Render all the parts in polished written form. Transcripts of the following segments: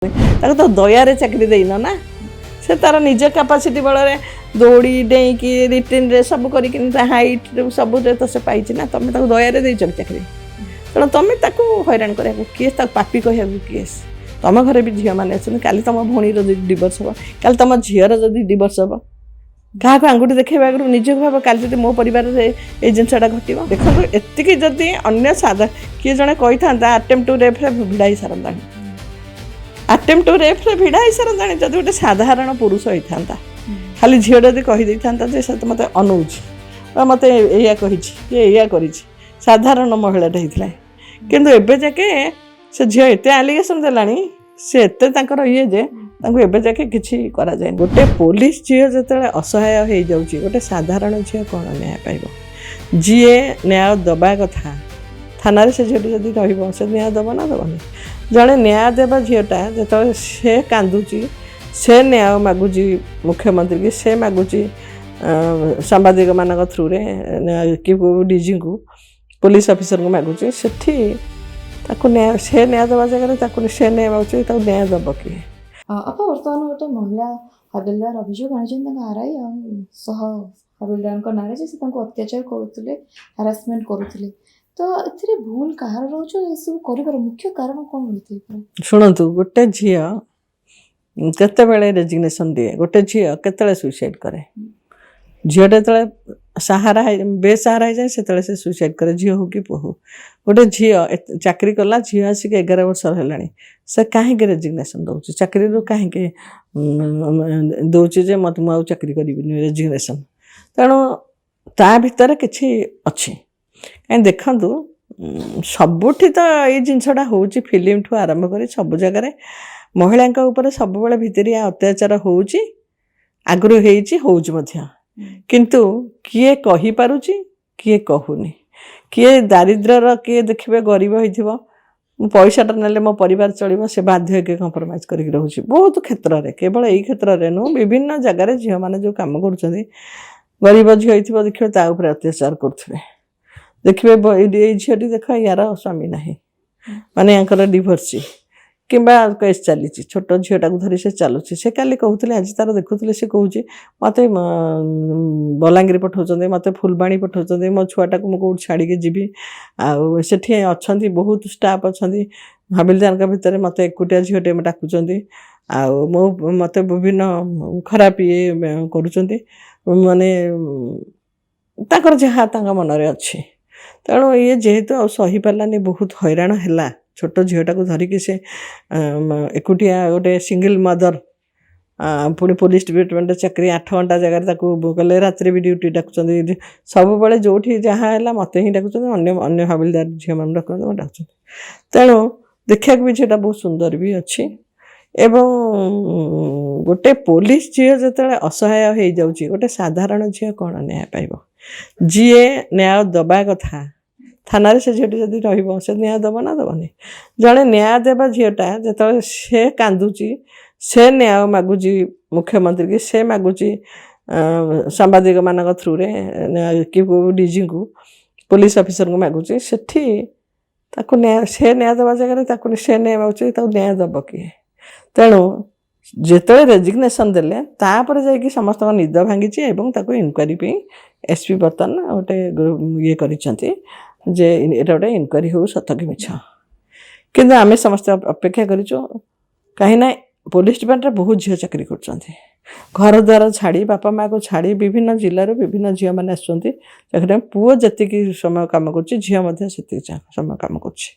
ତାକୁ ତ ଦୟାରେ ଚାକିରି ଦେଇନ ନା ସେ ତାର ନିଜ କାପାସିଟି ବଳରେ ଦୌଡ଼ି ଡେଇଁକି ରିଟିନ୍ରେ ସବୁ କରିକି ହାଇଟ୍ ସବୁରେ ତ ସେ ପାଇଛି ନା ତମେ ତାକୁ ଦୟାରେ ଦେଇଛ ଚାକିରି ତେଣୁ ତମେ ତାକୁ ହଇରାଣ କରିବାକୁ କିଏ ତାକୁ ପାପି କହିବାକୁ କିଏ ତମ ଘରେ ବି ଝିଅମାନେ ଅଛନ୍ତି କାଲି ତମ ଭଉଣୀର ଯଦି ଡିଭୋର୍ସ ହେବ କାଲି ତମ ଝିଅର ଯଦି ଡିଭୋର୍ସ ହେବ କାହାକୁ ଆଙ୍ଗୁଠି ଦେଖେଇବା ଆଗରୁ ନିଜକୁ ଭାବ କାଲି ଯଦି ମୋ ପରିବାରରେ ଏଇ ଜିନିଷଟା ଘଟିବ ଦେଖନ୍ତୁ ଏତିକି ଯଦି ଅନ୍ୟ ସାଧା କିଏ ଜଣେ କହିଥାନ୍ତା ଆଟେମ୍ପ୍ଟ ଟୁ ରେପ୍ରେ ଭିଡ଼ା ହେଇ ସାରନ୍ତାଣି ଆଟେମ୍ପ୍ଟ ଟୁ ରେପ୍ରେ ଭିଡ଼ା ହେଇ ସାରନ୍ତାଣି ଯଦି ଗୋଟେ ସାଧାରଣ ପୁରୁଷ ହେଇଥାନ୍ତା ଖାଲି ଝିଅ ଯଦି କହିଦେଇଥାନ୍ତା ଯେ ସେ ମୋତେ ଅନଉଛି ବା ମୋତେ ଏଇଆ କହିଛି ଯେ ଏଇଆ କରିଛି ସାଧାରଣ ମହିଳାଟା ହେଇଥିଲା କିନ୍ତୁ ଏବେ ଯାକେ ସେ ଝିଅ ଏତେ ଆଲିଗେସନ୍ ଦେଲାଣି ସେ ଏତେ ତାଙ୍କର ଇଏ ଯେ ତାଙ୍କୁ ଏବେ ଯାକେ କିଛି କରାଯାଏ ଗୋଟେ ପୋଲିସ ଝିଅ ଯେତେବେଳେ ଅସହାୟ ହେଇଯାଉଛି ଗୋଟେ ସାଧାରଣ ଝିଅ କ'ଣ ନ୍ୟାୟ ପାଇବ ଯିଏ ନ୍ୟାୟ ଦେବା କଥା ଥାନାରେ ସେ ଝିଅଟି ଯଦି ରହିବ ସେ ନ୍ୟାୟ ଦେବ ନା ଦେବନି ଜଣେ ନ୍ୟାୟ ଦେବା ଝିଅଟା ଯେତେବେଳେ ସେ କାନ୍ଦୁଛି ସେ ନ୍ୟାୟ ମାଗୁଛି ମୁଖ୍ୟମନ୍ତ୍ରୀକି ସେ ମାଗୁଛି ସାମ୍ବାଦିକମାନଙ୍କ ଥ୍ରୁରେ କି ଡିଜିଙ୍କୁ ପୋଲିସ ଅଫିସରଙ୍କୁ ମାଗୁଛି ସେଠି ତାକୁ ନ୍ୟାୟ ସେ ନ୍ୟାୟ ଦେବା ଜାଗାରେ ତାକୁ ସେ ନ୍ୟାୟ ମାଗୁଛି ତାକୁ ନ୍ୟାୟ ଦେବ କିଏ ଆପଣ ବର୍ତ୍ତମାନ ଗୋଟେ ମହିଳା ହାବିଲଦାର ଅଭିଯୋଗ ଆଣିଛନ୍ତି ତାଙ୍କ ଆର୍ଆଇ ଆଉ ସହ ହାବିଲଦାରଙ୍କ ନାଁରେ ଯେ ସେ ତାଙ୍କୁ ଅତ୍ୟାଚାର କରୁଥିଲେ ହାରାସମେଣ୍ଟ କରୁଥିଲେ ତ ଏଥିରେ ଭୁଲ କାହାର ରହୁଛି ଏସବୁ କରିବାର ମୁଖ୍ୟ କାରଣ କ'ଣ ହୋଇଥାଇପାରେ ଶୁଣନ୍ତୁ ଗୋଟେ ଝିଅ କେତେବେଳେ ରେଜିଗ୍ନେସନ୍ ଦିଏ ଗୋଟେ ଝିଅ କେତେବେଳେ ସୁଇସାଇଡ଼୍ କରେ ଝିଅଟା ଯେତେବେଳେ ସାହାରା ବେସାହାରା ହେଇଯାଏ ସେତେବେଳେ ସେ ସୁଇସାଇଡ଼୍ କରେ ଝିଅ ହଉ କି ପୁଅ ହଉ ଗୋଟେ ଝିଅ ଚାକିରି କଲା ଝିଅ ଆସିକି 11 ବର୍ଷର ହେଲାଣି ସେ କାହିଁକି ରେଜିଗ୍ନେସନ୍ ଦେଉଛି ଚାକିରିରୁ କାହିଁକି ଦେଉଛି ଯେ ମୁଁ ଆଉ ଚାକିରି କରିବିନି ରେଜିଗ୍ନେସନ୍ ତେଣୁ ତା ଭିତରେ କିଛି ଅଛି କାହିଁକି ଦେଖନ୍ତୁ ସବୁଠି ତ ଏଇ ଜିନିଷଟା ହେଉଛି ଫିଲ୍ମଠୁ ଆରମ୍ଭ କରି ସବୁ ଜାଗାରେ ମହିଳାଙ୍କ ଉପରେ ସବୁବେଳେ ଭିତରିଆ ଅତ୍ୟାଚାର ହେଉଛି ଆଗରୁ ହେଇଛି ହେଉଛି ମଧ୍ୟ କିନ୍ତୁ କିଏ କହିପାରୁଛି କିଏ କହୁନି କିଏ ଦାରିଦ୍ର୍ୟର କିଏ ଦେଖିବେ ଗରିବ ହେଇଥିବ ମୁଁ ପଇସାଟା ନେଲେ ମୋ ପରିବାର ଚଳିବ ସେ ବାଧ୍ୟ ହେଇକି କମ୍ପ୍ରମାଇଜ୍ କରିକି ରହୁଛି ବହୁତ କ୍ଷେତ୍ରରେ କେବଳ ଏଇ କ୍ଷେତ୍ରରେ ନୁହଁ ବିଭିନ୍ନ ଜାଗାରେ ଝିଅମାନେ ଯେଉଁ କାମ କରୁଛନ୍ତି ଗରିବ ଝିଅ ହେଇଥିବ ଦେଖିବେ ତା ଉପରେ ଅତ୍ୟାଚାର କରୁଥିବେ ଦେଖିବେ ଏଇ ଝିଅଟି ଦେଖ ୟାର ସ୍ୱାମୀ ନାହିଁ ମାନେ ୟାଙ୍କର ଡିଭୋର୍ସ କିମ୍ବା କେସ୍ ଚାଲିଛି ଛୋଟ ଝିଅଟାକୁ ଧରି ସେ ଚାଲୁଛି ସେ କାଲି କହୁଥିଲେ ଆଜି ତାର ଦେଖୁଥିଲେ ସେ କହୁଛି ମୋତେ ବଲାଙ୍ଗୀର ପଠାଉଛନ୍ତି ମୋତେ ଫୁଲବାଣୀ ପଠାଉଛନ୍ତି ମୋ ଛୁଆଟାକୁ ମୁଁ କେଉଁଠି ଛାଡ଼ିକି ଯିବି ଆଉ ସେଠି ଅଛନ୍ତି ବହୁତ ଷ୍ଟାଫ୍ ଅଛନ୍ତି ହାବିଲଦାରଙ୍କ ଭିତରେ ମୋତେ ଏକୁଟିଆ ଝିଅଟେ ଡାକୁଛନ୍ତି ଆଉ ମୋତେ ବିଭିନ୍ନ ଖରାପ ଇଏ କରୁଛନ୍ତି ମାନେ ତାଙ୍କର ଯାହା ତାଙ୍କ ମନରେ ଅଛି ତେଣୁ ଇଏ ଯେହେତୁ ଆଉ ସହିପାରିଲାନି ବହୁତ ହଇରାଣ ହେଲା ଛୋଟ ଝିଅଟାକୁ ଧରିକି ସେ ଏକୁଟିଆ ଗୋଟେ ସିଙ୍ଗଲ ମଦର ପୁଣି ପୋଲିସ ଡିପାର୍ଟମେଣ୍ଟରେ ଚାକିରି 8 ଘଣ୍ଟା ଜାଗାରେ ତାକୁ ଗଲେ ରାତିରେ ବି ଡ୍ୟୁଟି ଡାକୁଛନ୍ତି ସବୁବେଳେ ଯେଉଁଠି ଯାହା ହେଲା ମୋତେ ହିଁ ଡାକୁଛନ୍ତି ଅନ୍ୟ ହାବିଲଦାର ଝିଅମାନଙ୍କୁ ଡାକୁଛନ୍ତି ମୋତେ ଡାକୁଛନ୍ତି ତେଣୁ ଦେଖିବାକୁ ବି ଝିଅଟା ବହୁତ ସୁନ୍ଦର ବି ଅଛି ଏବଂ ଗୋଟେ ପୋଲିସ ଝିଅ ଯେତେବେଳେ ଅସହାୟ ହେଇଯାଉଛି ଗୋଟେ ସାଧାରଣ ଝିଅ କ'ଣ ନ୍ୟାୟ ପାଇବ ଯିଏ ନ୍ୟାୟ ଦେବା କଥା ଥାନାରେ ସେ ଝିଅଟି ଯଦି ରହିବ ସେ ନ୍ୟାୟ ଦେବ ନା ଦେବନି ଜଣେ ନ୍ୟାୟ ଦେବା ଝିଅଟା ଯେତେବେଳେ ସେ କାନ୍ଦୁଛି ସେ ନ୍ୟାୟ ମାଗୁଛି ମୁଖ୍ୟମନ୍ତ୍ରୀକି ସେ ମାଗୁଛି ସାମ୍ବାଦିକମାନଙ୍କ ଥ୍ରୁରେ କି ଡିଜିଙ୍କୁ ପୋଲିସ ଅଫିସରଙ୍କୁ ମାଗୁଛି ସେଠି ତାକୁ ସେ ନ୍ୟାୟ ଦେବା ଜାଗାରେ ତାକୁ ସେ ନ୍ୟାୟ ମାଗୁଛି ତାକୁ ନ୍ୟାୟ ଦେବ କିଏ ତେଣୁ ଯେତେବେଳେ ରେଜିଗ୍ନେସନ୍ ଦେଲେ ତାପରେ ଯାଇକି ସମସ୍ତଙ୍କ ନିଦ ଭାଙ୍ଗିଛି ଏବଂ ତାକୁ ଇନକ୍ୱାରି ପାଇଁ SP ବର୍ତ୍ତମାନ ଗୋଟେ ଇଏ କରିଛନ୍ତି ଯେ ଏଇଟା ଗୋଟେ ଇନକ୍ୱାରି ହେଉ ସତ କି ମିଛ କିନ୍ତୁ ଆମେ ସମସ୍ତେ ଅପେକ୍ଷା କରିଛୁ କାହିଁକିନା ପୋଲିସ ଡିପାର୍ଟମେଣ୍ଟରେ ବହୁତ ଝିଅ ଚାକିରି କରୁଛନ୍ତି ଘର ଦ୍ୱାର ଛାଡ଼ି ବାପା ମାଆକୁ ଛାଡ଼ି ବିଭିନ୍ନ ଜିଲ୍ଲାରୁ ବିଭିନ୍ନ ଝିଅମାନେ ଆସୁଛନ୍ତି ଚାକିରି ପୁଅ ଯେତିକି ସମୟ କାମ କରୁଛି ଝିଅ ମଧ୍ୟ ସେତିକି ସମୟ କାମ କରୁଛି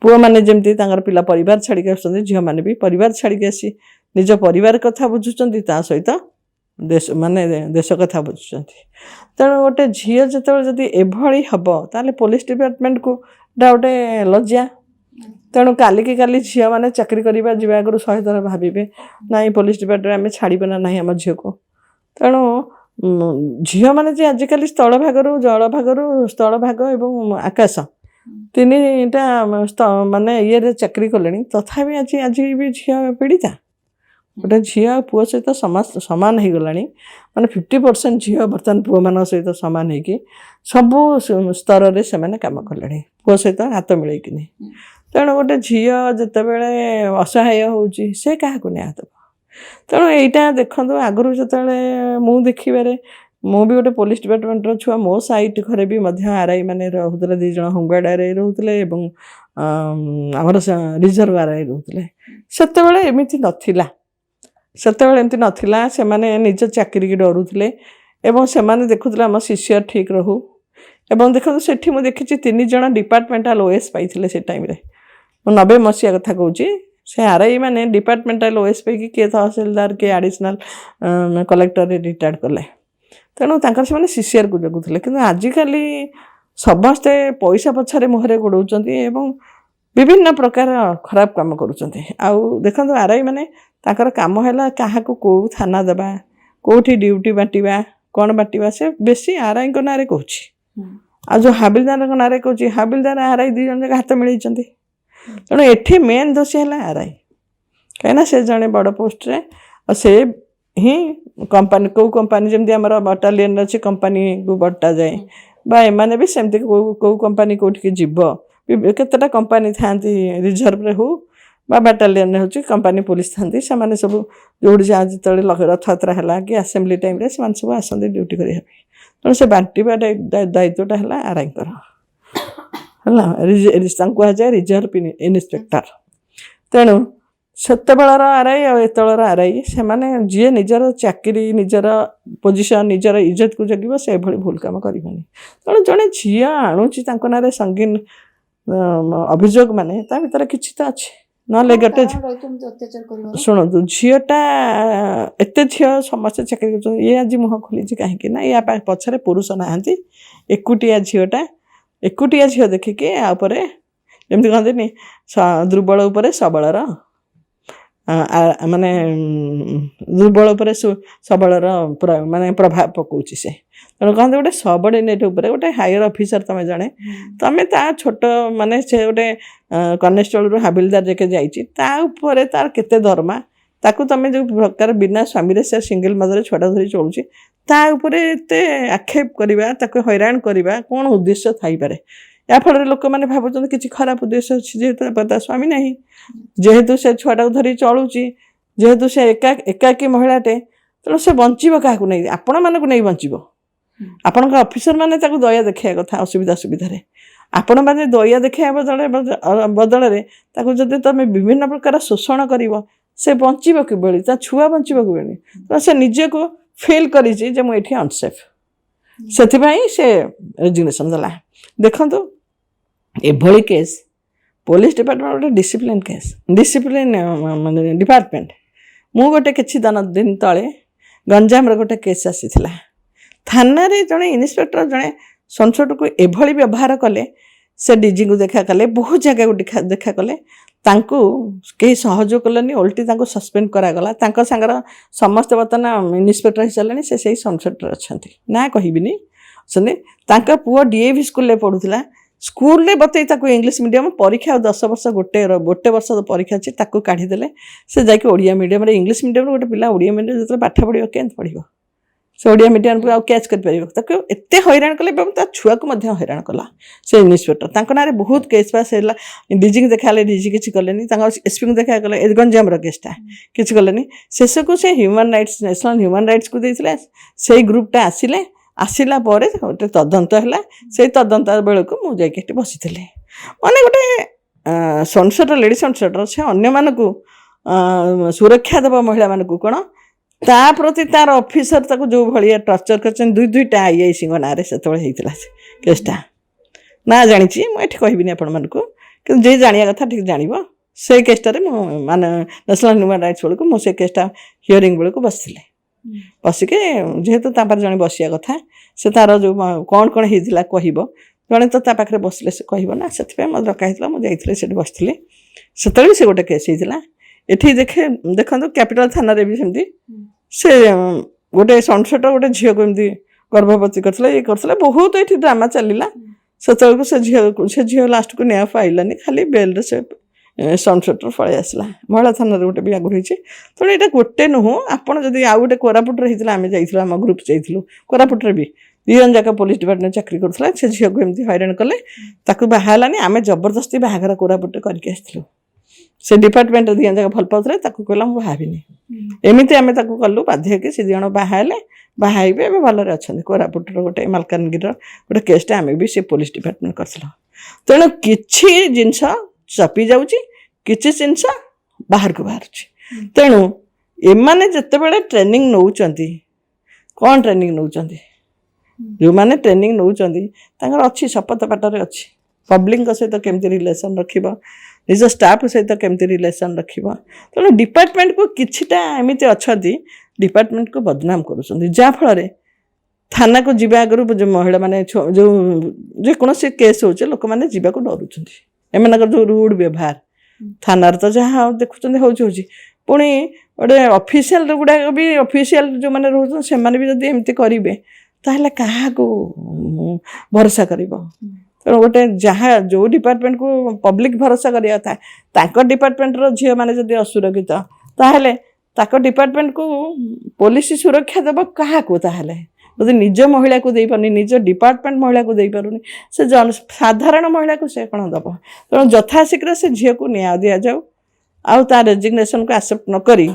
ପୁଅମାନେ ଯେମିତି ତାଙ୍କର ପିଲା ପରିବାର ଛାଡ଼ିକି ଆସୁଛନ୍ତି ଝିଅମାନେ ବି ପରିବାର ଛାଡ଼ିକି ଆସି ନିଜ ପରିବାର କଥା ବୁଝୁଛନ୍ତି ତା ସହିତ ଦେଶ କଥା ବୁଝୁଛନ୍ତି ତେଣୁ ଗୋଟେ ଝିଅ ଯେତେବେଳେ ଯଦି ଏଭଳି ହେବ ତାହେଲେ ପୋଲିସ ଡିପାର୍ଟମେଣ୍ଟକୁ ଏଇଟା ଗୋଟେ ଲଜ୍ଜା ତେଣୁ କାଲିକି କାଲି ଝିଅମାନେ ଚାକିରି କରିବା ଯିବା ଆଗରୁ 100 ଥର ଭାବିବେ ନାଇଁ ପୋଲିସ ଡିପାର୍ଟମେଣ୍ଟ ଆମେ ଛାଡ଼ିବେ ନା ନାହିଁ ଆମ ଝିଅକୁ ତେଣୁ ଝିଅମାନେ ଯେ ଆଜିକାଲି ସ୍ଥଳଭାଗ ଏବଂ ଆକାଶ ତିନିଟା ମାନେ ଇଏରେ ଚାକିରି କଲେଣି ତଥାପି ଆଜି ବି ଝିଅ ପୀଡ଼ିତା ଗୋଟେ ଝିଅ ଆଉ ପୁଅ ସହିତ ସମାନ ହେଇଗଲାଣି ମାନେ 50% ଝିଅ ବର୍ତ୍ତମାନ ପୁଅମାନଙ୍କ ସହିତ ସମାନ ହେଇକି ସବୁ ସ୍ତରରେ ସେମାନେ କାମ କଲେଣି ପୁଅ ସହିତ ହାତ ମିଳେଇକିନି ତେଣୁ ଗୋଟେ ଝିଅ ଯେତେବେଳେ ଅସହାୟ ହେଉଛି ସେ କାହାକୁ ନ୍ୟାୟ ଦେବ? ତେଣୁ ଏଇଟା ଦେଖନ୍ତୁ, ଆଗରୁ ଯେତେବେଳେ ମୁଁ ଦେଖିବାରେ, ମୁଁ ବି ଗୋଟେ ପୋଲିସ ଡିପାର୍ଟମେଣ୍ଟର ଛୁଆ, ମୋ ସାଇଟ୍ ଘରେ ବି ମଧ୍ୟ ଆର୍ଆଇ ମାନେ ରହୁଥିଲେ, 2 ଜଣ ହୋମଗାର୍ଡ଼ ଆର୍ଆଇ ରହୁଥିଲେ ଏବଂ ଆମର ରିଜର୍ଭ ଆର୍ଆଇ ରହୁଥିଲେ। ସେତେବେଳେ ଏମିତି ନଥିଲା, ସେମାନେ ନିଜ ଚାକିରିକି ଡରୁଥିଲେ ଏବଂ ସେମାନେ ଦେଖୁଥିଲେ ଆମ ଶିଷ୍ୟ ଠିକ୍ ରହୁ। ଏବଂ ଦେଖନ୍ତୁ, ସେଠି ମୁଁ ଦେଖିଛି 3 ଜଣ ଡିପାର୍ଟମେଣ୍ଟାଲ ଓଏସ୍ ପାଇଥିଲେ ସେ ଟାଇମ୍ରେ। ମୁଁ 90 ମସିହା କଥା କହୁଛି। ସେ ଆର୍ଆଇ ମାନେ ଡିପାର୍ଟମେଣ୍ଟାଲ ଓଏସ୍ ପାଇକି କିଏ ତହସିଲଦାର, କିଏ ଆଡ଼ିସନାଲ କଲେକ୍ଟରରେ ରିଟାୟାର୍ଡ଼ କଲେ। ତେଣୁ ତାଙ୍କର ସେମାନେ ସିସିଆରକୁ ଜଗୁଥିଲେ। କିନ୍ତୁ ଆଜିକାଲି ସମସ୍ତେ ପଇସା ପଛରେ ମୁହଁରେ ଗୋଡ଼ଉଛନ୍ତି ଏବଂ ବିଭିନ୍ନ ପ୍ରକାର ଖରାପ କାମ କରୁଛନ୍ତି। ଆଉ ଦେଖନ୍ତୁ, ଆର୍ଆଇ ମାନେ ତାଙ୍କର କାମ ହେଲା କାହାକୁ କେଉଁ ଥାନା ଦେବା, କେଉଁଠି ଡ୍ୟୁଟି ବାଣ୍ଟିବା, କ'ଣ ବାଣ୍ଟିବା, ସେ ବେଶୀ ଆର୍ଆଇଙ୍କ ନାଁରେ କହୁଛି। ଆଉ ଯେଉଁ ହାବିଲଦାରଙ୍କ ନାଁରେ କହୁଛି, ହାବିଲଦାର ଆର୍ଆଇ 2 ଜଣ ଯାକ ହାତ ମିଳେଇଛନ୍ତି। ତେଣୁ ଏଠି ମେନ୍ ଦୋଷୀ ହେଲା ଆର୍ଆଇ, କାହିଁକିନା ସେ ଜଣେ ବଡ଼ ପୋଷ୍ଟରେ, ଆଉ ସେ ହିଁ କମ୍ପାନୀ, କେଉଁ କମ୍ପାନୀ ଯେମିତି ଆମର ବଟାଲିୟନ୍ ଅଛି କମ୍ପାନୀକୁ ବଟାଯାଏ, ବା ଏମାନେ ବି ସେମିତି କେଉଁ କମ୍ପାନୀ କେଉଁଠିକି ଯିବ। କେତେଟା କମ୍ପାନୀ ଥାଆନ୍ତି ରିଜର୍ଭରେ ହଉ ବା ବାଟାଲିୟନ୍ରେ ହେଉଛି କମ୍ପାନୀ ପୋଲିସ ଥାଆନ୍ତି। ସେମାନେ ସବୁ ଯେଉଁଠି ଯାହା ଯେତେବେଳେ ରଥଯାତ୍ରା ହେଲା କି ଆସେମ୍ବଲି ଟାଇମ୍ରେ ସେମାନେ ସବୁ ଆସନ୍ତି ଡ୍ୟୁଟି କରିବା ପାଇଁ। ତେଣୁ ସେ ବାଣ୍ଟିବା ଦାୟିତ୍ୱଟା ହେଲା ଆର୍ଆଇଙ୍କର ହେଲା। ତାଙ୍କୁ କୁହାଯାଏ ରିଜର୍ଭ ଇନ୍ସପେକ୍ଟର। ତେଣୁ ସେତେବେଳର ଆର୍ଆଇ ଆଉ ଏତେବେଳର ଆର୍ଆଇ, ସେମାନେ ଯିଏ ନିଜର ଚାକିରି, ନିଜର ପୋଜିସନ୍, ନିଜର ଇଜ୍ଜତକୁ ଜଗିବ, ସେ ଏଭଳି ଭୁଲ କାମ କରିବନି। ତେଣୁ ଜଣେ ଝିଅ ଆଣୁଛି ତାଙ୍କ ନାଁରେ ସଙ୍ଗୀନ ଅଭିଯୋଗ, ମାନେ ତା ଭିତରେ କିଛି ତ ଅଛି। ନହେଲେ ଗୋଟେ ଶୁଣନ୍ତୁ, ଝିଅଟା ଏତେ ଝିଅ ସମସ୍ତେ ଚାକିରି କରୁଛନ୍ତି, ଇଏ ଆଜି ମୁହଁ ଖୋଲିଛି କାହିଁକି ନା ୟା ପଛରେ ପୁରୁଷ ନାହାନ୍ତି। ଏକୁଟିଆ ଝିଅ ଦେଖିକି ଆ ଉପରେ, ଯେମିତି କହନ୍ତିନି, ଦୁର୍ବଳ ଉପରେ ସବଳର ମାନେ ଦୁର୍ବଳ ଉପରେ ସବଳର ମାନେ ପ୍ରଭାବ ପକାଉଛି ସେ। ତେଣୁ କହନ୍ତି ଗୋଟେ ସବର୍ଡିନେଟ୍ ଉପରେ, ଗୋଟେ ହାୟର ଅଫିସର ତମେ ଜଣେ, ତମେ ତା ଛୋଟ, ମାନେ ସେ ଗୋଟେ କନେଷ୍ଟବଳରୁ ହାବିଲଦାର ଯାକେ ଯାଇଛି, ତା ଉପରେ ତାର କେତେ ଦରମା, ତାକୁ ତମେ ଯେଉଁ ପ୍ରକାର ବିନା ସ୍ୱାମୀରେ ସେ ସିଙ୍ଗଲ ମଦରେ ଛୁଆଟା ଧରି ଚଳୁଛି, ତା ଉପରେ ଏତେ ଆକ୍ଷେପ କରିବା, ତାକୁ ହଇରାଣ କରିବା କ'ଣ ଉଦ୍ଦେଶ୍ୟ ଥାଇପାରେ? ଯାହାଫଳରେ ଲୋକମାନେ ଭାବୁଛନ୍ତି କିଛି ଖରାପ ଉଦ୍ଦେଶ୍ୟ ଅଛି, ଯେହେତୁ ତା ସ୍ୱାମୀ ନାହିଁ, ଯେହେତୁ ସେ ଛୁଆଟାକୁ ଧରି ଚଳୁଛି, ଯେହେତୁ ସେ ଏକାକୀ ମହିଳାଟେ, ତେଣୁ ସେ ବଞ୍ଚିବ କାହାକୁ ନେଇ? ଆପଣମାନଙ୍କୁ ନେଇ ବଞ୍ଚିବ। ଆପଣଙ୍କ ଅଫିସରମାନେ ତାକୁ ଦୟା ଦେଖାଇବା କଥା ସୁବିଧାରେ। ଆପଣମାନେ ଦୟା ଦେଖାଇବା ବଦଳରେ ତାକୁ ଯଦି ତୁମେ ବିଭିନ୍ନ ପ୍ରକାର ଶୋଷଣ କରିବ, ସେ ବଞ୍ଚିବ କିଭଳି? ତା ଛୁଆ ବଞ୍ଚିବ କିଭଳି? ତ ସେ ନିଜକୁ ଫିଲ୍ କରିଛି ଯେ ମୁଁ ଏଠି ଅନସେଫ୍, ସେଥିପାଇଁ ସେ ରେଜିଗ୍ନେସନ୍ ଦେଲା। ଦେଖନ୍ତୁ, ଏଭଳି କେସ୍ ପୋଲିସ ଡିପାର୍ଟମେଣ୍ଟ ଗୋଟେ ଡିସିପ୍ଲିନ୍ ମାନେ ଡିପାର୍ଟମେଣ୍ଟ। ମୁଁ ଗୋଟେ କିଛି ଦିନ ତଳେ ଗଞ୍ଜାମର ଗୋଟେ କେସ୍ ଆସିଥିଲା। ଥାନାରେ ଜଣେ ଇନ୍ସପେକ୍ଟର ଜଣେ ସନ୍ସଟକୁ ଏଭଳି ବ୍ୟବହାର କଲେ, ସେ ଡିଜିଙ୍କୁ ଦେଖା କଲେ, ବହୁତ ଜାଗାକୁ ଦେଖା କଲେ, ତାଙ୍କୁ କେହି ସହଯୋଗ କଲେନି, ଓଲଟି ତାଙ୍କୁ ସସ୍ପେଣ୍ଡ କରାଗଲା। ତାଙ୍କ ସାଙ୍ଗର ସମସ୍ତେ ବର୍ତ୍ତମାନ ଇନ୍ସପେକ୍ଟର ହେଇସାରିଲେଣି, ସେ ସେଇ ସନ୍ସଟରେ ଅଛନ୍ତି, ନା କହିବିନି ଅଛନ୍ତି। ତାଙ୍କ ପୁଅ DAV ସ୍କୁଲରେ ପଢ଼ୁଥିଲା, ସ୍କୁଲରେ ବତେଇ ତାକୁ ଇଂଲିଶ ମିଡ଼ିୟମ୍ ପରୀକ୍ଷା, ଆଉ 10 ବର୍ଷ ଗୋଟେ ବର୍ଷ ପରୀକ୍ଷା ଅଛି, ତାକୁ କାଢ଼ିଦେଲେ। ସେ ଯାଇକି ଓଡ଼ିଆ ମିଡ଼ିୟମ୍ରେ, ଇଂଲିଶ ମିଡ଼ିୟମ୍ରେ ଗୋଟେ ପିଲା ଓଡ଼ିଆ ମିଡ଼ିୟମ୍ ଯେତେବେଳେ ପାଠ ପଢ଼ିବ, କେମିତି ପଢ଼ିବ? ସେ ଓଡ଼ିଆ ମିଡ଼ିୟମ୍କୁ ଆଉ କ୍ୟାଚ୍ କରିପାରିବ? ତାକୁ ଏତେ ହଇରାଣ କଲେ ଏବଂ ତା ଛୁଆକୁ ମଧ୍ୟ ହଇରାଣ କଲା ସେ ଇନ୍ସପେକ୍ଟର। ତାଙ୍କ ନାଁରେ ବହୁତ କେସ୍ ପାସ୍ ହେଲା। ଡିଜିଙ୍କୁ ଦେଖାହେଲେ, ଡିଜି କିଛି କଲେନି। ତାଙ୍କ SPଙ୍କୁ ଦେଖା କଲେ, ଗଞ୍ଜାମର କେସ୍ଟା କିଛି କଲେନି। ଶେଷକୁ ସେ ନ୍ୟାସନାଲ୍ ହ୍ୟୁମାନ୍ ରାଇଟ୍ସକୁ ଦେଇଥିଲେ। ସେଇ ଗ୍ରୁପ୍ଟା ଆସିଲା ପରେ ଗୋଟେ ତଦନ୍ତ ହେଲା। ସେଇ ତଦନ୍ତ ବେଳକୁ ମୁଁ ଯାଇକି ଏଠି ବସିଥିଲି। ମାନେ ଗୋଟେ ଲେଡ଼ି ସନ୍ସଟର, ସେ ଅନ୍ୟମାନଙ୍କୁ ସୁରକ୍ଷା ଦେବ ମହିଳାମାନଙ୍କୁ, କ'ଣ ତା ପ୍ରତି ତାର ଅଫିସର ତାକୁ ଯେଉଁ ଭଳିଆ ଟର୍ଚର କରିଛନ୍ତି। 2ଟା IICଙ୍କ ନାଁରେ ସେତେବେଳେ ହେଇଥିଲା ସେ କେସ୍ଟା। ନା ଜାଣିଛି, ମୁଁ ଏଠି କହିବିନି ଆପଣମାନଙ୍କୁ, କିନ୍ତୁ ଯିଏ ଜାଣିବା କଥା ଠିକ୍ ଜାଣିବ। ସେଇ କେସ୍ଟାରେ ମୁଁ ମାନେ ନ୍ୟାସନାଲ୍ ହ୍ୟୁମାନ୍ ରାଇଟ୍ସ ବେଳକୁ ମୁଁ ସେ କେସ୍ଟା ହିୟରିଂ ବେଳକୁ ବସିଥିଲି। ବସିକି, ଯେହେତୁ ତା ପାଖରେ ଜଣେ ବସିବା କଥା, ସେ ତାର ଯେଉଁ କ'ଣ ହେଇଥିଲା କହିବ, ଜଣେ ତ ତା ପାଖରେ ବସିଲେ ସେ କହିବ ନା, ସେଥିପାଇଁ ମୋତେ ଡକା ହେଇଥିଲା। ମୁଁ ଯାଇଥିଲି, ସେଠି ବସିଥିଲି। ସେତେବେଳେ ବି ସେ ଗୋଟେ କେସ୍ ହେଇଥିଲା। ଏଠି ଦେଖନ୍ତୁ, କ୍ୟାପିଟାଲ ଥାନାରେ ବି ସେମିତି ସେ ଗୋଟେ ସନ୍ସଟ ଗୋଟେ ଝିଅକୁ ଏମିତି ଗର୍ଭବତୀ କରିଥିଲା, ଇଏ କରିଥିଲା, ବହୁତ ଏଠି ଡ୍ରାମା ଚାଲିଲା। ସେତେବେଳକୁ ସେ ଝିଅ ଲାଷ୍ଟକୁ ନ୍ୟାୟ ପାଇଲାନି, ଖାଲି ବେଲ୍ରେ ସେ ସନ୍ସଟରୁ ପଳେଇ ଆସିଲା। ମହିଳା ଥାନାରେ ଗୋଟେ ବି ଆଗରୁ ହେଇଛି। ତେଣୁ ଏଇଟା ଗୋଟେ ନୁହଁ। ଆପଣ ଯଦି ଆଉ ଗୋଟେ କୋରାପୁଟରେ ହେଇଥିଲା, ଆମେ ଯାଇଥିଲୁ, ଆମ ଗ୍ରୁପ୍ ଯାଇଥିଲୁ କୋରାପୁଟରେ ବି, 2 ଜଣ ଯାକ पुलिस डिपार्टमेंट चाकरी करुला से झील को एमती हैरान कले ताकू बाहालानी आम जबरदस्ती बाहागर कोरापुट करके आसलु से डिपार्टमेंट 2 जन जाक भल पाउथले ताकू कहला मु भाबिनी एमती आम ताकू कलु बाध्य कि से 2 जन बाहाले बाहाइबे एबे भलरे अछन कोरापुट गोटे मालकानगिरी गोटे केसटे आम भी से पुलिस डिपार्टमेंट करथिला तेणु किछि जिनस चपी जाउची किछि जिनस बाहर को बाहर तेणु एमाने जतेबेले ट्रेनिंग नौचंती कौन ट्रेनिंग नौचंती जो माने ट्रेनिंग नौचंती तांकर अच्छी शपथ पाठरे अच्छी पब्लिक सहित केमती रिलेशन रखिबा निज स्टाफ सहित केमती रिलेशन रखिबा तेणु डिपार्टमेंट को किछिटा एमिति अछंती डिपार्टमेंट को बदनाम करूछंती जा फल थाना को जीवा आगु जो महिला माने जो जेकोसी केस होचे लोक माने जीवा को डरुछंती एमानकर जो रूड व्यवहार थाना तो जहाँ देखुं होची पुणी गोटे ऑफिशियल गुड़ा भी ऑफिशियल जो मैंने रोज से भी जब एमती करेंगे ताहले क्या भरोसा कर तेणु गोटे जहाँ जो डिपार्टमेंट को पब्लिक भरोसा करिया था डिपार्टमेंट रो झील मैंने जब असुरक्षित ताहले ताको डिपार्टमेंट को पुलिस सुरक्षा देव क्या ताहले जदि निज महिला को दे पारुनी निज डिपार्टमेंट महिला को दे पारुनी से साधारण महिला को से कौन दब तेणु यथाशीघ्र से झील को न्याय दि जाऊ आउ ता रेजिग्नेशन को एक्सेप्ट न करी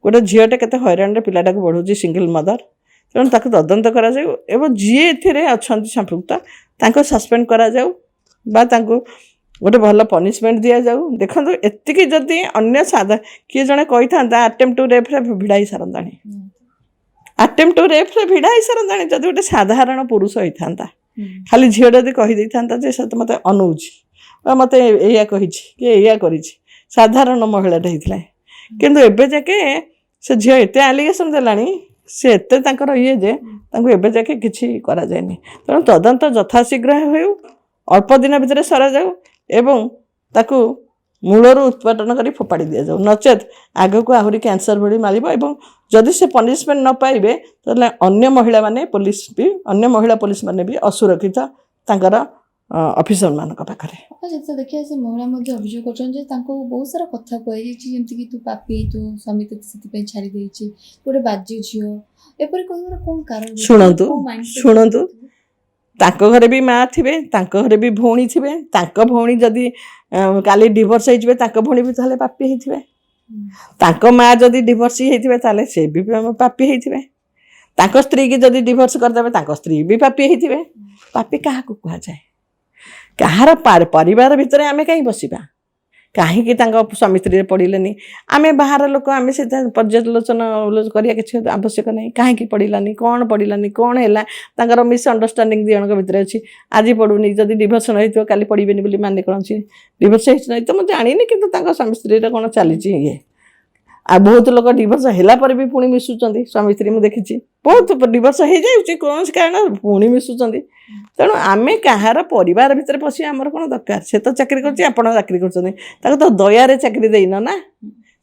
गोटे झीलटे केते हैरान पिलाटा को बढ़ाऊँ सिंगल मदर तेणु ताको तदंत करा जाऊ एवं जी एथिरे अछंती संपृक्त ताको सस्पेंड करा जाऊ बा ताको गोटे भल पनिशमेंट दि जाऊ देखो एतिकी जदि अन्य साधा किए जड़े कही था अटेम्प्ट टू रेप रे भिड़ाई सारंताणी अटेम्प्ट टू रेप रे भिड़ाई सारंताणी जदि गोटे साधारण पुरुष होता खाली झील जदि कही था जे मत अनौची मत या कही कि या कर साधारण महिलाटा होता किंतु एबे जाके से झील एत आलिगेसन देलानी से एते तांकर ये जे तांको एबे जाके किछि करा जायनी तेणु तदंत यथाशीघ्र हो अल्प दिन भितर सरा जाऊ एवं ताकू मूलरू उत्पादन करी फोपाड़ी दि जाऊ नचेत आगो को आहुरी कैंसर भली मारिबो एवं जदि से पनिशमेंट न पाइबे ताले अन्य महिला माने पुलिस भी अन्य महिला पुलिस माने भी असुरक्षित तांकर ऑफिसर मानक पाखरे जैसे देखिए से महिला मध्य अभियोग करछन जे तांको बहुत सारा कथा कहै छी जेमति कि तू पापी तू स्वामी ते सिति पे छाड़ी देई छी गोटे बाजी झियो एपरि कहर कोन कारण शुणंतु तांको घरे भी माँ थिबे तांको घरे भी भौणी थिबे तांको भौणी जदि काली डिवोर्स होइजबे तांको भौणी भी ताले पापी हेथिबे तांको माँ जदि डिवोर्स हेथिबे ताले से भी पापी हेथिबे तांको स्त्री की जदि डिवोर्स कर देबे तांको स्त्री भी पापी हेथिबे पापी काहा को कहा जाए कहार परिवार भितर आमे कहीं बसिबा कहीं स्वामी स्त्री पड़िलेनी आमे बाहर लोक आम से पर्यालोचना करिया किसी आवश्यक नहीं कहीं पड़िलानी कौन है मिसअंडरस्टांडिंग दी जन भितर अच्छी आज पड़ूनी जदि डिवोर्स नहीं काली पड़ेनि बोली माने कौन अच्छी डिवोर्स नहीं तो मुझे जानी कि स्वामी स्त्री कौन चली ये आ बहुत लोग डिवोर्स होला पर भी पुणी मिसुचंदी स्वामी स्त्री मुझे देखी बहुत डिवोर्स हो जाए कौन कारण पुणी मिसुचंदी तेणु आमे कहार परिवार भितर पशि आमर कौन दरकार से तो चाकरी कर चाकरी कर तो दयारे चाकरी देन ना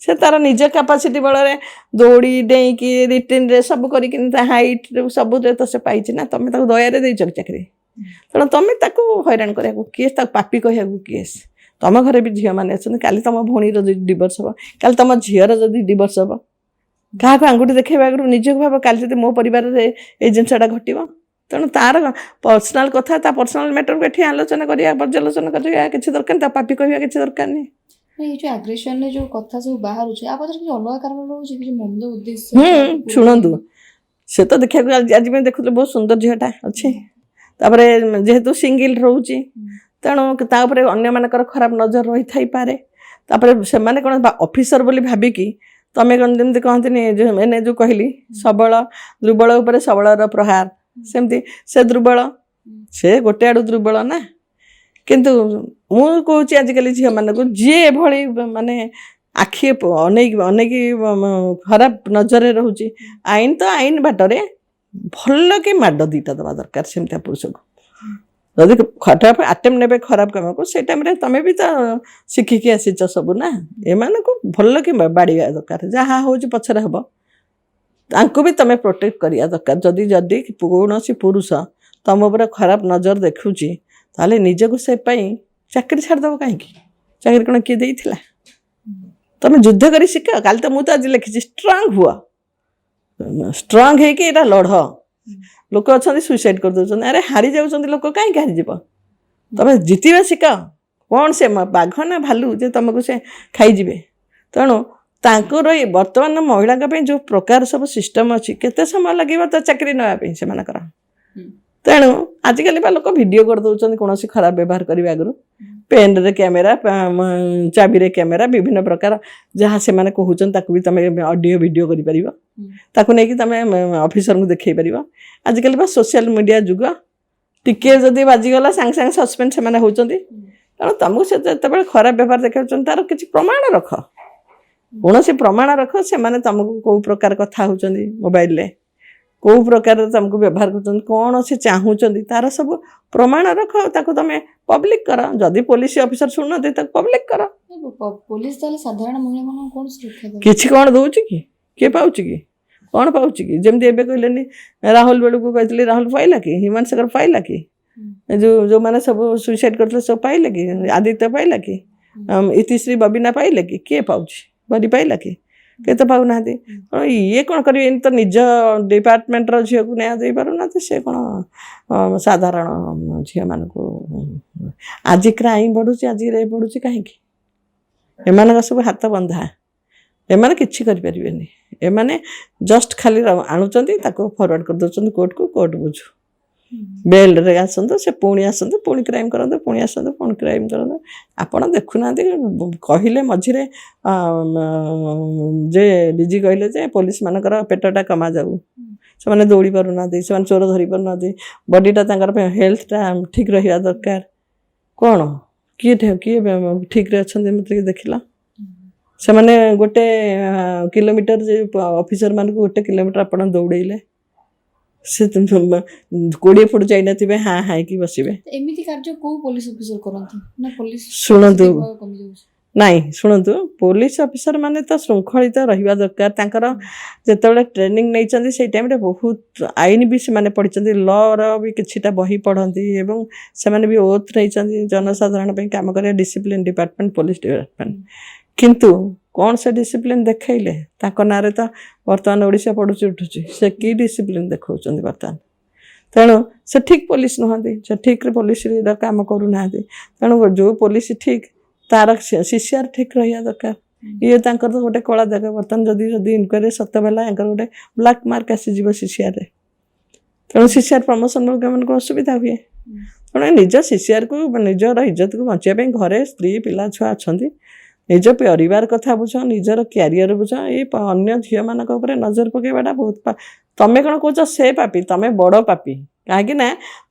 से तार निज कैपेसिटी बल दौड़ी डेईकी रिटिन रे सब कर हाइट सब तो से पाई ना तुम दयारे देच चाकरी तेणु तुम हैरान करा किए पापी कह किए तुम घरे भी झील मैंने काली तुम भौणी डिवोर्स हम काली तुम झीर जदि डिवोर्स हम क्या आंगुठी देखा आगु निज भाव काली जब मो परिवार ये जिनसा घट तेणु तार पर्सनाल कथा पर्सनाल मैटर को ये आलोचना करा पर्यालोचना करा किसी दरकार पापी कहवा किसी दरकार नहीं जो एग्रेशन जो कथा सब बाहर अलग कारण रोचे मंद उद्देश्य शुणु से तो देखा आज मैं देखुले बहुत सुंदर झीलटा अच्छे जेहेतु सिंगल रोचे तेणु तापर अन्य मानकर खराब नजर रही थाई पारे तापर से माने कौन ऑफिसर बोली भाविकी तमें कौन जमी कहते मैंने जो कहली सबल दुर्बल उपर सबलर प्रहार सेमती से दुर्बल से गोटे आड़ू दुर्बल ना किंतु मु कहूँ आजिकल झील मान को जी एभली माने आखि अनेक खराब नजर रोचे आईन तो आईन बाटरे भल कि माड दीटा दवा दरकार सेमती पुरुष को जदि खराब आटेम ने खराब काम को से टाइम तुम्हें भी तो शिखिकी आसीच सब ना एम को भल कि बाड़िया दरकार जहाँ हूँ पचर हम तांको भी तुम्हें प्रोटेक्ट करिया दरकार जदि जदि कौन पुरुष तुम उपर खराब नजर देखुची ताले निजको से चाकरी छाड़देव कहीं चाकरी कौन किए देला तुम युद्ध कर शिख काली तो मुझे आज लिखी स्ट्रांग हुआ स्ट्रांग है कि लड़ लोक अच्छा सुइसाइड कर दौरान अरे हारी जाऊँ लोक कहीं हारीज तुम जितवा शिख कौन से बाघ ना भालू जे तुमको से खाईजे तेणु तांकर ये बर्तमान महिला जो प्रकार सब सिस्टम अच्छी केते समय लगे तो चाकरी नापी से तेणु आजिकल लोक भिडियो कर दौरान कौन खराब व्यवहार करने आगु पेन रे कैमेरा चाबी रे कैमेरा विभिन्न प्रकार जहाँ से माने कहते भी तुम ऑडियो वीडियो कर नहीं ऑफिसर को देखई पार आजिकल सोशल मीडिया जुग टिके जदि बाजिगला सांगे सांगे सस्पेंड से होती तेणु तुमको से जो खराब व्यवहार देखा तार किसी प्रमाण रख कौन से प्रमाण रख से तुमको कौ प्रकार कथा होती मोबाइल कौ प्रकार तुमको व्यवहार कर कौन से चाहूँगी तार सब प्रमाण रख तुम पब्लिक कर जदि पुलिस ऑफिसर शुणु पब्लिक कर पुलिस साधारण महिला कौन सुरक्षा किसी कौन दौर कि किए पाँच कि कौन पाँच कि जमी एवं कहलेनि राहुल बेलू को कहते राहुल पाइला कि हिमांशु शेखर पाइला कि जो मैंने सब सुइसाइड करते सब पाइले कि आदित्य पाइला कि इतिश्री बबिना पाइले कि किए पाँच बड़ी पाइला कि केते पाऊना ये कौन करेंगे तो निज डिपार्टमेंट झील को न्याय दे पारना सी कौन साधारण झील मान आज क्राइम बढ़ुची आज रेप बढ़ुची कहीं एम सब हाथ बंधा एमाने किछि करि परिबेनी एमाने जस्ट खाली आणुचंती ताको फॉरवर्ड कर दउचंती कोर्ट को कोर्ट बुझु बेल रे आसंतो से पुणी आसंतो पुणी क्राइम करंतो पुणी आसंतो पुणी क्राइम करंतो आपण देखुना कहले मझिरे जे डीजी कहले जे पुलिस मानकर पेटटा कमा जाऊ से माने दौड़ी पारु ना दे से माने चोर धरि पारु ना दे बॉडीटा तांकर हेल्थटा ठीक रहिया दरकार कोन किए ठीक रे अछंती मते देखिला से माने गोटे किलोमीटर जे ऑफिसर मान को गोटे किलोमीटर अपन दौड़ेले से 20 फुट जाई नथिबे हां हां की बसिबे एमिति कार्य को पुलिस ऑफिसर करंती ना पुलिस सुनंतु नहीं शुणु पुलिस ऑफिसर माने तो श्रृंखलित रहिबा दरकार तांकर जेतेबेले ट्रेनिंग नै चंदी से टाइम रे बहुत आईन भी से माने पढिचंदी लॉ रो भी किछिटा बही पढंती एवं से माने भी ओथ नै चंदी जनसाधारण पे काम करे डिसिप्लिन डिपार्टमेंट पुलिस डिपार्टमेंट किंतु कौन से डिसिप्लिन देखैले ताको नारे तो वर्तमान ओडिशा पड़ुची उठुची से की डिसिप्लिन देखौचंदी वर्तमान तेणु से ठीक पुलिस नुहंती से ठीक पुलिस काम करूना तेणु जो पुलिस ठीक तार सीसीआर ठीक रहा दरकार ये तो गोटे कला जगह बर्तमान जदि इनक्वारी सत बेला गोटे ब्लैक मार्क आसीज सीसीआर तेणु सीसीआर प्रमोशन को असुविधा हुए तेणु निज सीसीआर को निजर इज्जत को बचाई घरे स्त्री पिला छुआ अच्छा निज परिवार कथा बुझ निजर क्यारियर बुझ ये अन्य झील मान नजर पकेवाटा बहुत तमें कौन कौच से पापी तमें बड़ पापी कहीं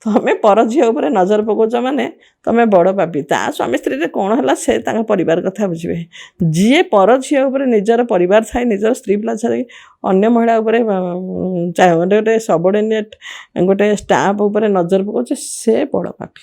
तमें पर झील नजर पकाच माने तमें बड़ पापी ता स्वामी स्त्री कौन है से परिवार कथा बुझे जी पर झील निजर परिवार थाए निजर स्त्री पिला छाड़ी अन्य महिला गोटे सबॉर्डिनेट गोटे स्टाफ नजर पकाच से बड़ पापी।